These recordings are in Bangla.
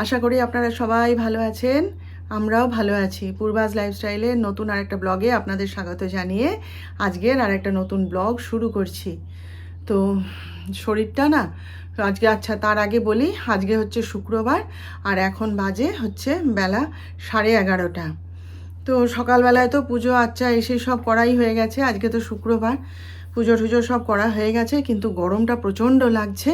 আশা করি আপনারা সবাই ভালো আছেন, আমরাও ভালো আছি। পূর্বাজ লাইফস্টাইলের নতুন আরেকটা ব্লগে আপনাদের স্বাগত জানিয়ে আজকের আরেকটা নতুন ব্লগ শুরু করছি। তো শরীরটা না আজকে, আচ্ছা তার আগে বলি, আজকে হচ্ছে শুক্রবার আর এখন বাজে হচ্ছে বেলা 11:30। তো সকালবেলায় তো পুজো আচ্ছা এসে সব করাই হয়ে গেছে। আজকে তো শুক্রবার, পুজো টুজো সব করা হয়ে গেছে, কিন্তু গরমটা প্রচণ্ড লাগছে।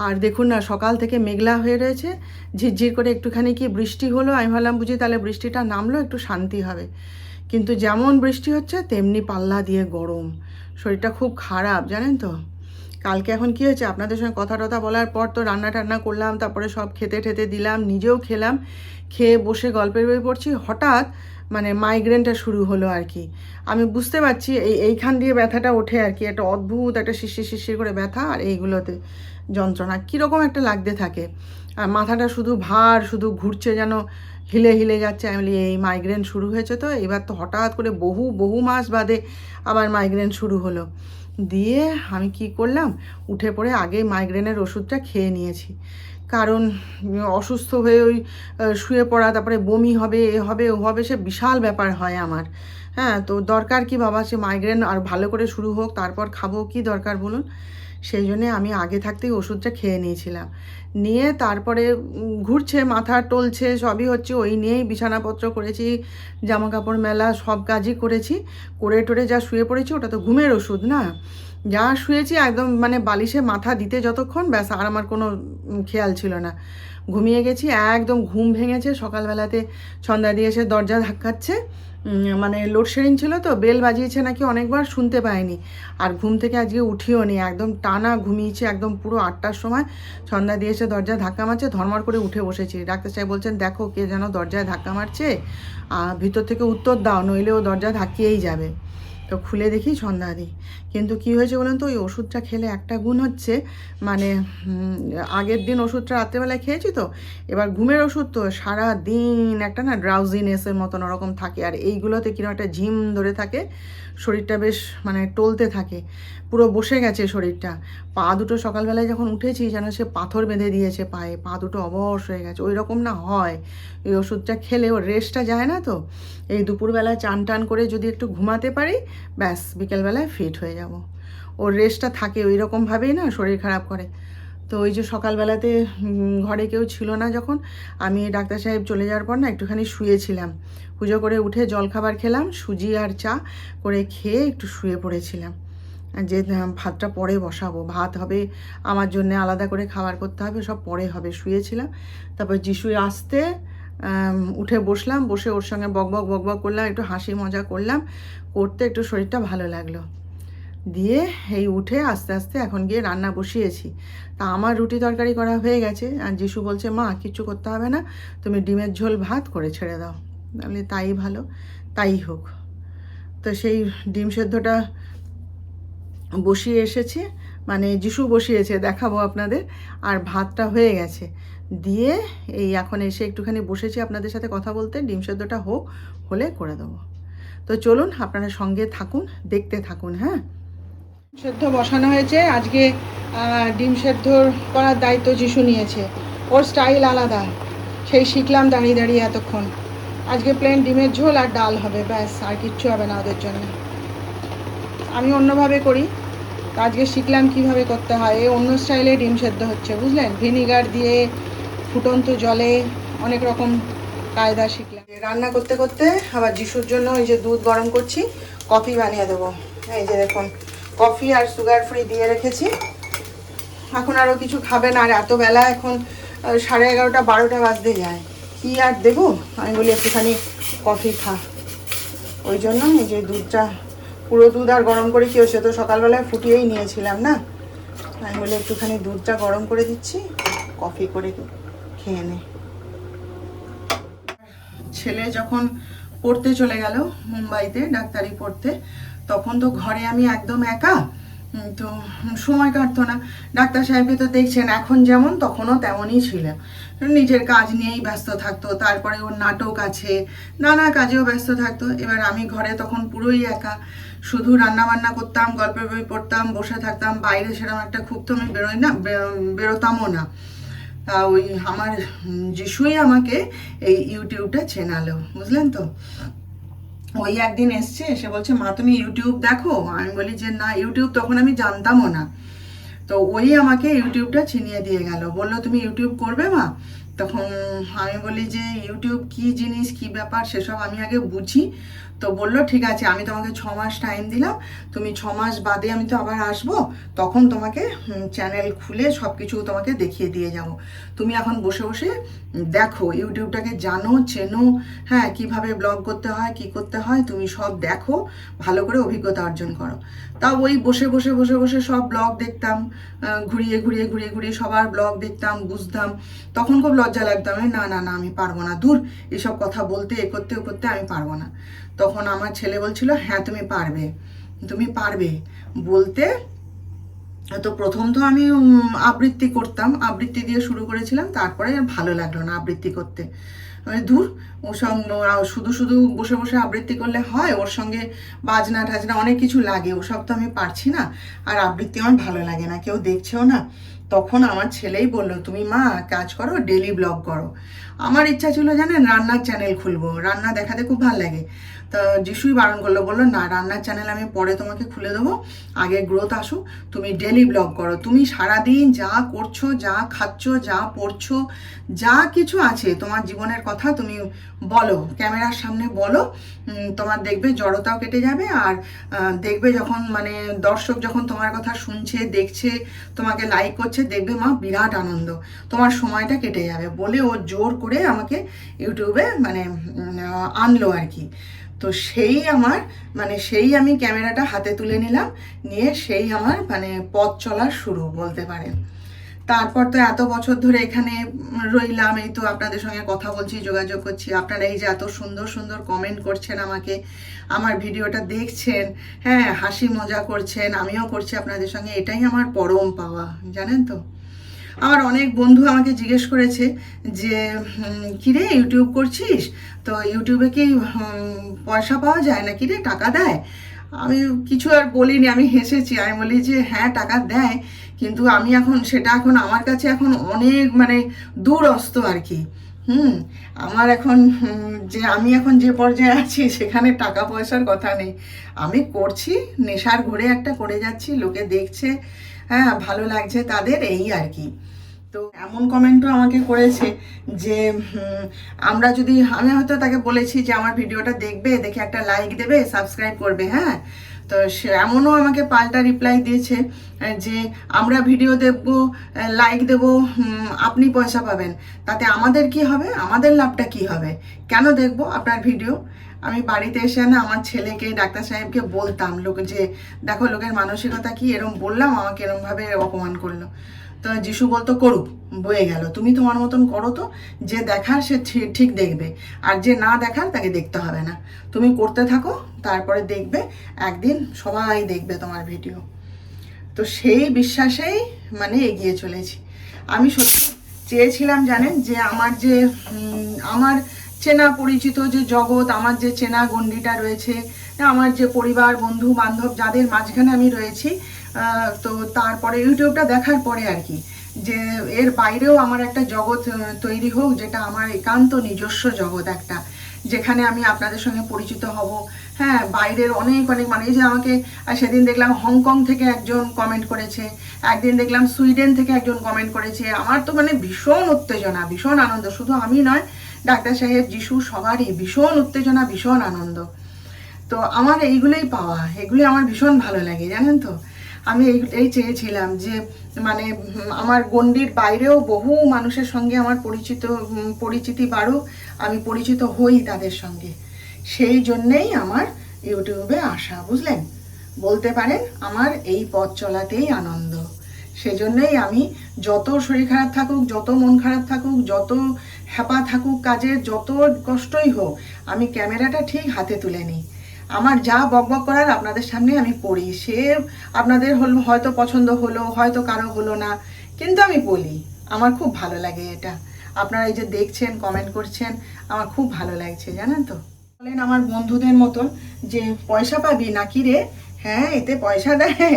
আর দেখুন না, সকাল থেকে মেঘলা হয়ে রয়েছে, ঝিরঝির করে একটুখানি কি বৃষ্টি হলো। আমি ভাবলাম বুঝি তাহলে বৃষ্টিটা নামলো একটু শান্তি হবে, কিন্তু যেমন বৃষ্টি হচ্ছে তেমনি পাল্লা দিয়ে গরম। শরীরটা খুব খারাপ জানেন তো। কালকে এখন কী হয়েছে, আপনাদের সঙ্গে কথা টথা বলার পর তো রান্না টান্না করলাম, তারপরে সব খেতে ঠেতে দিলাম, নিজেও খেলাম, খেয়ে বসে গল্পের বই পড়ছি, হঠাৎ মানে মাইগ্রেনটা শুরু হলো আর কি। আমি বুঝতে পারছি এইখান দিয়ে ব্যথাটা ওঠে আর কি, একটা অদ্ভুত একটা শিরশির শিরশির করে ব্যথা, আর এইগুলোতে যন্ত্রণা কীরকম একটা লাগতে থাকে, আর মাথাটা শুধু ভার, শুধু ঘুরছে, যেন হিলে হিলে যাচ্ছে। আমি বলি এই মাইগ্রেন শুরু হয়েছে, তো এবার তো হঠাৎ করে বহু বহু মাস বাদে আবার মাইগ্রেন শুরু হলো। দিয়ে আমি কি করলাম, উঠে পড়ে আগে মাইগ্রেনের ওষুধটা খেয়ে নিয়েছি। কারণ অসুস্থ হয়ে ওই শুয়ে পড়া, তারপরে বমি হবে, এ হবে ও হবে, সে বিশাল ব্যাপার হয় আমার। হ্যাঁ, তো দরকার কি বাবা, সে মাইগ্রেন আর ভালো করে শুরু হোক, তারপর খাবো, কি দরকার বলুন। সেই জন্যে আমি আগে থাকতেই ওষুধটা খেয়ে নিয়েছিলাম। নিয়ে তারপরে ঘুরছে, মাথা টলছে, সবই হচ্ছে, ওই নিয়েই বিছানাপত্র করেছি, জামা কাপড় মেলা, সব কাজই করেছি। করে টোরে যা শুয়ে পড়েছি, ওটা তো ঘুমের ওষুধ না, যা শুয়েছি একদম মানে বালিশে মাথা দিতে যতক্ষণ, ব্যাস আর আমার কোনো খেয়াল ছিল না, ঘুমিয়ে গেছি। একদম ঘুম ভেঙেছে সকালবেলাতে, সন্ধ্যা দিয়ে এসে দরজা ধাক্কাচ্ছে। মানে লোডশেডিং ছিল তো, বেল বাজিয়েছে নাকি অনেকবার, শুনতে পাইনি। আর ঘুম থেকে আজকে উঠিও নি, একদম টানা ঘুমিয়েছে, একদম পুরো 8টার সময় সন্ধ্যা দিয়ে এসে দরজা ধাক্কা মারছে, ধর্মর করে উঠে বসেছি। ডাক্তার সাহেব বলছেন দেখো কে যেন দরজায় ধাক্কা মারছে, ভিতর থেকে উত্তর দাও, নইলে ও দরজা ধাক্কিয়েই যাবে। তো খুলে দেখি সন্ধ্যা দিই। কিন্তু কি হয়েছে বলুন তো, ওই ওষুধটা খেলে একটা গুণ হচ্ছে, মানে আগের দিন ওষুধটা রাত্রেবেলায় খেয়েছি তো, এবার ঘুমের ওষুধ তো সারা দিন একটা না ড্রাউজিনেসের মতন ওরকম থাকে, আর এইগুলোতে কিরকম একটা ঝিম ধরে থাকে, শরীরটা বেশ মানে টলতে থাকে, পুরো বসে গেছে শরীরটা। পা দুটো সকালবেলায় যখন উঠেছি যেন সে পাথর বেঁধে দিয়েছে পায়ে, পা দুটো অবশ হয়ে গেছে, ওই রকম না হয়। এই ওষুধটা খেলে ওর রেস্টটা যায় না তো, এই দুপুরবেলায় চান টান করে যদি একটু ঘুমাতে পারি, ব্যাস বিকেলবেলায় ফিট হয়ে যাব। ওর রেস্টটা থাকে, ওই রকমভাবেই না শরীর খারাপ করে। তো ওই যে সকালবেলাতে ঘরে কেউ ছিল না যখন, আমি ডাক্তার সাহেব চলে যাওয়ার পর না একটুখানি শুয়েছিলাম, পুজো করে উঠে জলখাবার খেলাম, সুজি আর চা করে খেয়ে একটু শুয়ে পড়েছিলাম, যে ভাতটা পরে বসাবো, ভাত হবে আমার জন্য আলাদা করে খাবার করতে হবে, সব পরে হবে। শুয়েছিলাম, তারপর যিশু আসতে উঠে বসলাম, বসে ওর সঙ্গে বকবক বকবক করলাম, একটু হাসি মজা করলাম, করতে একটু শরীরটা ভালো লাগলো। দিয়ে এই উঠে আস্তে আস্তে এখন গিয়ে রান্না বসিয়েছি। তা আমার রুটি তরকারি করা হয়ে গেছে, আর যিশু বলছে মা কিচ্ছু করতে হবে না, তুমি ডিমের ঝোল ভাত করে ছেড়ে দাও। তাহলে তাই ভালো, তাই হোক। তো সেই ডিম সেদ্ধটা বসিয়ে এসেছি, মানে যিশু বসিয়েছে, দেখাবো আপনাদের। আর ভাতটা হয়ে গেছে, দিয়ে এই এখন এসে একটুখানি বসেছি আপনাদের সাথে কথা বলতে, ডিম সেদ্ধটা হলে করে দেবো। তো চলুন আপনারা সঙ্গে থাকুন, দেখতে থাকুন। হ্যাঁ, সেদ্ধ বসানো হয়েছে। আজকে ডিম সেদ্ধ করার দায়িত্ব যিশু নিয়েছে, ওর স্টাইল আলাদা, সেই শিখলাম দাঁড়িয়ে দাঁড়িয়ে এতক্ষণ। আজকে প্লেন ডিমের ঝোল আর ডাল হবে, ব্যাস, আর কিচ্ছু হবে না ওদের জন্য। আমি অন্যভাবে করি, আজকে শিখলাম কিভাবে করতে হয়। এই অন্য স্টাইলে ডিম সেদ্ধ হচ্ছে, বুঝলেন, ভিনিগার দিয়ে ফুটন্ত জলে অনেক রকম কায়দা শিখলাম। রান্না করতে করতে আবার যিশুর জন্য এই যে দুধ গরম করছি, কফি বানিয়ে দেবো। এই যে দেখুন, কফি আর সুগার ফ্রি দিয়ে রেখেছি। এখন আরও কিছু খাবে না, আর এত বেলা এখন 11:30 12টা বাজতে যায়, কি আর দেবো। আমি বলি একটুখানি কফি খা, ওই জন্য এই যে দুধটা, পুরো দুধ আর গরম করে কি হচ্ছে, তো সকালবেলায় ফুটিয়েই নিয়েছিলাম না, আমি বলি একটুখানি দুধটা গরম করে দিচ্ছি, কফি করে খেয়ে নে। ছেলে যখন পড়তে চলে গেল মুম্বাইতে ডাক্তারি পড়তে, তখন তো ঘরে আমি একদম একা, তো সময় কাটতো না। ডাক্তার সাহেবকে তো দেখছেন এখন যেমন, তখনও তেমনই ছিল, নিজের কাজ নিয়েই ব্যস্ত থাকতো, তারপরে ওর নাটক আছে, নানা কাজেও ব্যস্ত থাকতো। এবার আমি ঘরে তখন পুরোই একা, শুধু রান্না বান্না করতাম, গল্পের বই পড়তাম, বসে থাকতাম, বাইরে সেরকম একটা খুব তো আমি বেরোতামও না। ওই আমার যিশুই আমাকে এই ইউটিউবটা চেনালো, বুঝলেন তো। ওই একদিন এসছে, এসে বলছে মা তুমি ইউটিউব দেখো। আমি বলি যে না, ইউটিউব তখন আমি জানতামও না। তো ওই আমাকে ইউটিউবটা চিনিয়ে দিয়ে গেল, বললো তুমি ইউটিউব করবে মা। তখন আমি বলি যে ইউটিউব কি জিনিস, কি ব্যাপার সেসব আমি আগে বুঝি। তো বললো ঠিক আছে, আমি তোমাকে 6 মাস টাইম দিলাম, তুমি 6 মাস বাদে আমি তো আবার আসবো, তখন তোমাকে চ্যানেল খুলে সব কিছু তোমাকে দেখিয়ে দিয়ে যাব। তুমি এখন বসে বসে দেখো, ইউটিউবটাকে জানো, চেনো, হ্যাঁ কিভাবে ব্লগ করতে হয়, কি করতে হয়, তুমি সব দেখো, ভালো করে অভিজ্ঞতা অর্জন করো। তা ওই বসে বসে বসে বসে সব ব্লগ দেখতাম, ঘুরিয়ে ঘুরিয়ে ঘুরিয়ে ঘুরিয়ে সবার ব্লগ দেখতাম, বুঝতাম। তখন খুব লজ্জা লাগতো, আমি না না না আমি পারবো না, দূর এসব কথা বলতে এ করতে ও করতে আমি পারবো না। তখন আমার ছেলে বলছিল হ্যাঁ তুমি পারবে, তুমি পারবে বলতে। তো প্রথম তো আমি আবৃত্তি করতাম, আবৃত্তি দিয়ে শুরু করেছিলাম, তারপরে আর ভালো লাগলো না আবৃত্তি করতে। মানে দূর, ওসব শুধু শুধু বসে বসে আবৃত্তি করলে হয়, ওর সঙ্গে বাজনা টাজনা অনেক কিছু লাগে, ওসব তো আমি পারছি না, আর আবৃত্তি আমার ভালো লাগে না, কেউ দেখছেও না। তখন আমার ছেলেই বলল তুমি মা কাজ করো, ডেলি ব্লগ করো। আমার ইচ্ছা ছিল জানেন রান্নার চ্যানেল খুলবো, রান্না দেখাতে খুব ভালো লাগে। তো যিশুই বারণ করলো, বললো না রান্নার চ্যানেল আমি পরে তোমাকে খুলে দেবো, আগে গ্রোথ আসুক, তুমি ডেলি ব্লগ করো। তুমি সারাদিন যা করছো, যা খাচ্ছ, যা পড়ছো, যা কিছু আছে তোমার জীবনের কথা তুমি বলো, ক্যামেরার সামনে বলো। তোমার দেখবে জড়তাও কেটে যাবে, আর দেখবে যখন মানে দর্শক যখন তোমার কথা শুনছে, দেখছে, তোমাকে লাইক করছে, দেখবে মা বিরাট আনন্দ, তোমার সময়টা কেটে যাবে বলে ও জোর করে আমাকে ইউটিউবে মানে আনলো আর কি। তো সেই আমার মানে সেই আমি ক্যামেরাটা হাতে তুলে নিলাম, নিয়ে সেই আমার মানে পথ চলার শুরু বলতে পারেন। তারপর তো এত বছর ধরে এখানে রইলাম, এই তো আপনাদের সঙ্গে কথা বলছি, যোগাযোগ করছি। আপনারা এই যে এত সুন্দর সুন্দর কমেন্ট করছেন আমাকে, আমার ভিডিওটা দেখছেন, হ্যাঁ হাসি মজা করছেন, আমিও করছি আপনাদের সঙ্গে, এটাই আমার পরম পাওয়া, জানেন তো। আমার অনেক বন্ধু আমাকে জিজ্ঞেস করেছে যে কিরে ইউটিউব করছিস, তো ইউটিউবে কি পয়সা পাওয়া যায় না, কিরে টাকা দেয়? আমি কিছু আর বলিনি, আমি হেসেছি। আমি বলি যে হ্যাঁ টাকা দেয়, কিন্তু আমি এখন সেটা এখন আমার কাছে এখন অনেক মানে দূরস্ত আর কি। আমার এখন যে আমি এখন যে পর্যায়ে আছি সেখানে টাকা পয়সার কথা নেই, আমি করছি, নেশার ঘুরে একটা করে যাচ্ছি, লোকে দেখছে, হ্যাঁ ভালো লাগছে তাদের, এই আর কি। তো এমন কমেন্টও আমাকে করেছে যে আমরা যদি, আমি হয়তো তাকে বলেছি যে আমার ভিডিওটা দেখবে, দেখে একটা লাইক দেবে, সাবস্ক্রাইব করবে, হ্যাঁ। তো সে এমনও আমাকে পাল্টা রিপ্লাই দিয়েছে যে আমরা ভিডিও দেখব, লাইক দেব, আপনি পয়সা পাবেন, তাতে আমাদের কি হবে, আমাদের লাভটা কি হবে, কেন দেখব আপনার ভিডিও? আমি বাড়িতে এসে না আমার ছেলেকে, ডাক্তার সাহেবকে বলতাম, লোক যে দেখো লোকের মানসিকতা কি, এরম বললাম আমাকে এরমভাবে অপমান করলো। তো যিশু বলতো করুক, বয়ে গেল, তুমি তোমার মতন করো, তো যে দেখার সে ঠিক দেখবে, আর যে না দেখার তাকে দেখতে হবে না, তুমি করতে থাকো, তারপরে দেখবে একদিন সবাই দেখবে তোমার ভিডিও। তো সেই বিশ্বাসেই মানে এগিয়ে চলেছি। আমি সত্যি চেয়েছিলাম জানেন যে আমার যে আমার চেনা পরিচিত যে জগৎ, আমার যে চেনা গণ্ডিটা রয়েছে, আমার যে পরিবার বন্ধু বান্ধব যাদের মাঝখানে আমি রয়েছি, তো তারপরে ইউটিউবটা দেখার পরে আর কি, যে এর বাইরেও আমার একটা জগৎ তৈরি হোক, যেটা আমার একান্ত নিজস্ব জগৎ একটা, যেখানে আমি আপনাদের সঙ্গে পরিচিত হব। হ্যাঁ বাইরের অনেক অনেক মানে, এই যে আমাকে সেদিন দেখলাম হংকং থেকে একজন কমেন্ট করেছে, একদিন দেখলাম সুইডেন থেকে একজন কমেন্ট করেছে। আমার তো মানে ভীষণ উত্তেজনা, ভীষণ আনন্দ, শুধু আমি নয়, ডাক্তার সাহেব, যিশু, সবারই ভীষণ উত্তেজনা, ভীষণ আনন্দ। তো আমার এইগুলোই পাওয়া, এগুলি আমার ভীষণ ভালো লাগে, জানেন তো। আমি এই চেয়েছিলাম যে মানে আমার গণ্ডির বাইরেও বহু মানুষের সঙ্গে আমার পরিচিতি বাড়ুক, আমি পরিচিত হই তাদের সঙ্গে, সেই জন্যেই আমার ইউটিউবে আসা, বুঝলেন। বলতে পারেন আমার এই পথ চলাতেই আনন্দ। সেজন্যই আমি যত শরীর খারাপ থাকুক, যত মন খারাপ থাকুক, যত হ্যাপা থাকুক কাজের, যত কষ্টই হোক, আমি ক্যামেরাটা ঠিক হাতে তুলে নিই। আমার যা বকবক করার আপনাদের সামনে আমি করি, সে আপনাদের হয়তো পছন্দ হলো, হয়তো কারো হলো না, কিন্তু আমি বলি, আমার খুব ভালো লাগে এটা। আপনারা এই যে দেখছেন, কমেন্ট করছেন, আমার খুব ভালো লাগছে, জানেন তো। বলেন আমার বন্ধুদের মতন যে পয়সা পাবি নাকি রে, হ্যাঁ এতে পয়সা দেয়,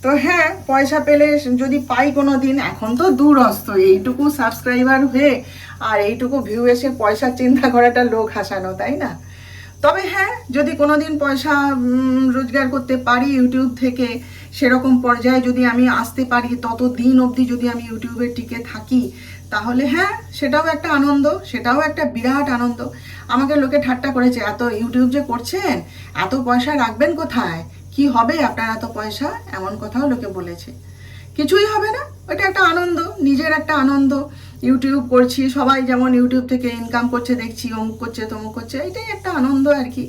তো হ্যাঁ, পয়সা পেলে যদি পাই কোনো দিন, এখন তো দূরস্থ, এইটুকু সাবস্ক্রাইবার হয়ে আর এইটুকু ভিউ এসে পয়সার চিন্তা করাটা লোক হাসানো, তাই না? তবে হ্যাঁ, যদি কোনো দিন পয়সা রোজগার করতে পারি ইউটিউব থেকে, সেরকম পর্যায়ে যদি আমি আসতে পারি, তত দিন অবধি যদি আমি ইউটিউবে টিকে থাকি, তাহলে হ্যাঁ, সেটাও একটা আনন্দ, সেটাও একটা বিরাট আনন্দ। আমাকে লোকে ঠাট্টা করেছে, এত ইউটিউব যে করছেন, এত পয়সা রাখবেন কোথায়, কি হবে আপনার এত পয়সা, এমন কথাও লোকে বলেছে। কিছুই হবে না, ওইটা একটা আনন্দ, নিজের একটা আনন্দ। ইউটিউব করছি, সবাই যেমন ইউটিউব থেকে ইনকাম করছে দেখছি, অমুক করছে তমুক করছে, এটাই একটা আনন্দ আর কি,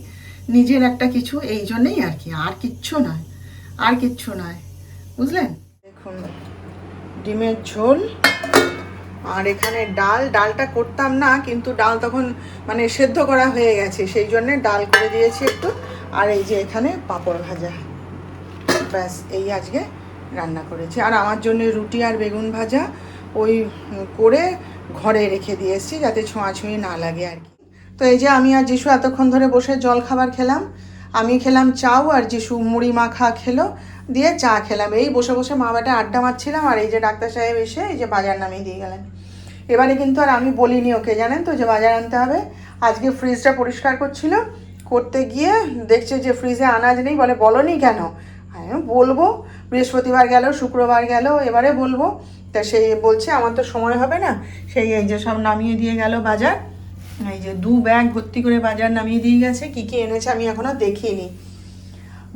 নিজের একটা কিছু, এই জন্যেই আর কি, আর কিচ্ছু নয়, আর কিচ্ছু নয়, বুঝলেন? দেখুন, ডিমের ঝোল, আর এখানে ডালটা করতাম না, কিন্তু ডাল তখন মানে সেদ্ধ করা হয়ে গেছে, সেই জন্যে ডাল করে দিয়েছি একটু। আর এই যে এখানে পাঁপড় ভাজা, ব্যাস এই আজকে রান্না করেছি। আর আমার জন্য রুটি আর বেগুন ভাজা ওই করে ঘরে রেখে দিয়ে এসেছি, যাতে ছোঁয়াছুঁয়ি না লাগে আর কি। তো এই যে আমি আর যিশু এতক্ষণ ধরে বসে জল খাবার খেলাম, আমি খেলাম চাউ, আর যিশু মুড়ি মাখা খেলো, দিয়ে চা খেলাম। এই বসে বসে মা বেটা আড্ডা মারছিলাম, আর এই যে ডাক্তার সাহেব এসে এই যে বাজার নামিয়ে দিয়ে গেলেন। এবারে কিন্তু আর আমি বলিনি ওকে, জানেন তো, যে বাজার আনতে হবে। আজকে ফ্রিজটা পরিষ্কার করছিল, করতে গিয়ে দেখছে যে ফ্রিজে আনাজ নেই, বলে বলোনি কেন? আমি বলবো, বৃহস্পতিবার গেল, শুক্রবার গেল, এবারে বলবো। তা সেই বলছে আমার তো সময় হবে না, সেই এই যে সব নামিয়ে দিয়ে গেল বাজার, এই যে 2 ব্যাগ ভর্তি করে বাজার নামিয়ে দিয়ে গেছে। কী কী এনেছে আমি এখনও দেখিনি।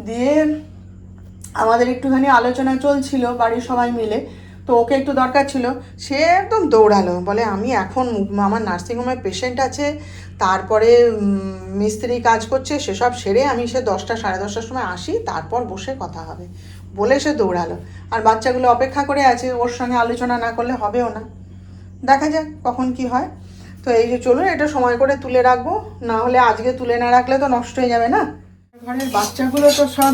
দিয়ে আমাদের একটুখানি আলোচনা চলছিল বাড়ির সবাই মিলে, তো ওকে একটু দরকার ছিল, সে একদম দৌড়ালো, বলে আমি এখন আমার নার্সিংহোমে পেশেন্ট আছে, তারপরে মিস্ত্রি কাজ করছে, সেসব সেরে আমি সে 10টা সাড়ে 10টার সময় আসি, তারপর বসে কথা হবে, বলে সে দৌড়ালো। আর বাচ্চাগুলো অপেক্ষা করে আছে, ওর সঙ্গে আলোচনা না করলে হবেও না, দেখা যাক কখন কি হয়। তো এই যে চলুন, এটা সময় করে তুলে রাখবো, না হলে আজকে তুলে না রাখলে তো নষ্ট হয়ে যাবে না। ঘরের বাচ্চাগুলো তো সব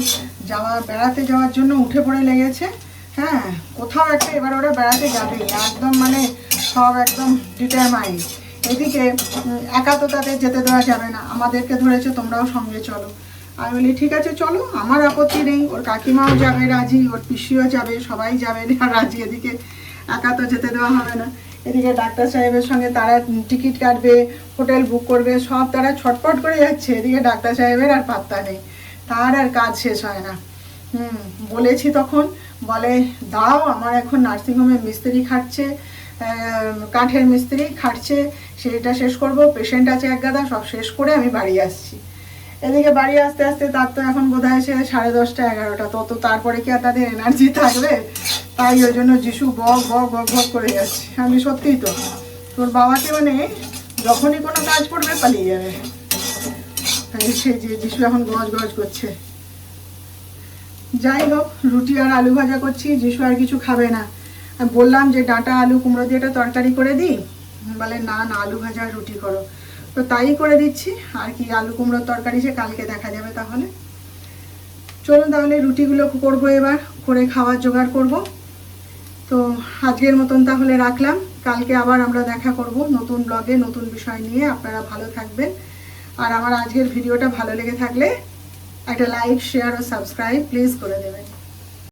বেড়াতে যাওয়ার জন্য উঠে পড়ে লেগেছে। হ্যাঁ, কোথাও একটা এবার ওরা বেড়াতে যাবে, একদম মানে সব একদম ডিটারমাইন্ড। এদিকে একা তো তাদের যেতে দেওয়া যাবে না, আমাদেরকে ধরেছে তোমরাও সঙ্গে চলো। আমি বলি ঠিক আছে চলো, আমার আপত্তি নেই, ওর কাকিমাও যাবে রাজি, ওর পিসিও যাবে, সবাই যাবে রাজি, এদিকে একা তো যেতে দেওয়া হবে না। এদিকে ডাক্তার সাহেবের সঙ্গে তারা টিকিট কাটবে, হোটেল বুক করবে, সব তারা ছটপট করে যাচ্ছে, এদিকে ডাক্তার সাহেবের আর পাত্তা নেই, তার আর কাজ শেষ হয় না। বলেছি তখন, বলে দাও, আমার এখন নার্সিংহোমে মিস্ত্রি খাটছে, কাঠের মিস্ত্রি খাটছে, সেটা শেষ করব, পেশেন্ট আছে এক গাদা, সব শেষ করে আমি বাড়ি আসছি। এদিকে বাড়ি আসতে আসতে তার তো এখন বোধ হয় সে 10:30 11টা, তত তারপরে কি আর তাদের এনার্জি থাকবে? তাই ওই জন্য যিশু বক বক বক বক করে যাচ্ছে। আমি সত্যিই তো, তোর বাবাকে মানে যখনই কোনো কাজ করবে পালিয়ে যাবে, সে যে যিশু এখন গজ গজ করছে। যাই হোক, রুটি আর আলু ভাজা করছি, যিশু আর কিছু খাবে না। বললাম যে ডাঁটা আলু কুমড়ো দিয়ে একটা তরকারি করে দিই, বলে না না, আলু ভাজা আর রুটি করো। তো তাই করে দিচ্ছি, আর কি আলু কুমড়োর তরকারি সে কালকে দেখা যাবে। তাহলে চলুন, তাহলে রুটিগুলো করবো, এবার করে খাওয়ার জোগাড় করব। তো আজকের মতন তাহলে রাখলাম, কালকে আবার আমরা দেখা করব নতুন ব্লগে, নতুন বিষয় নিয়ে। আপনারা ভালো থাকবেন, আর আমার আজকের ভিডিওটা ভালো লেগে থাকলে একটা লাইক, শেয়ার ও সাবস্ক্রাইব প্লিজ করে দেবেন।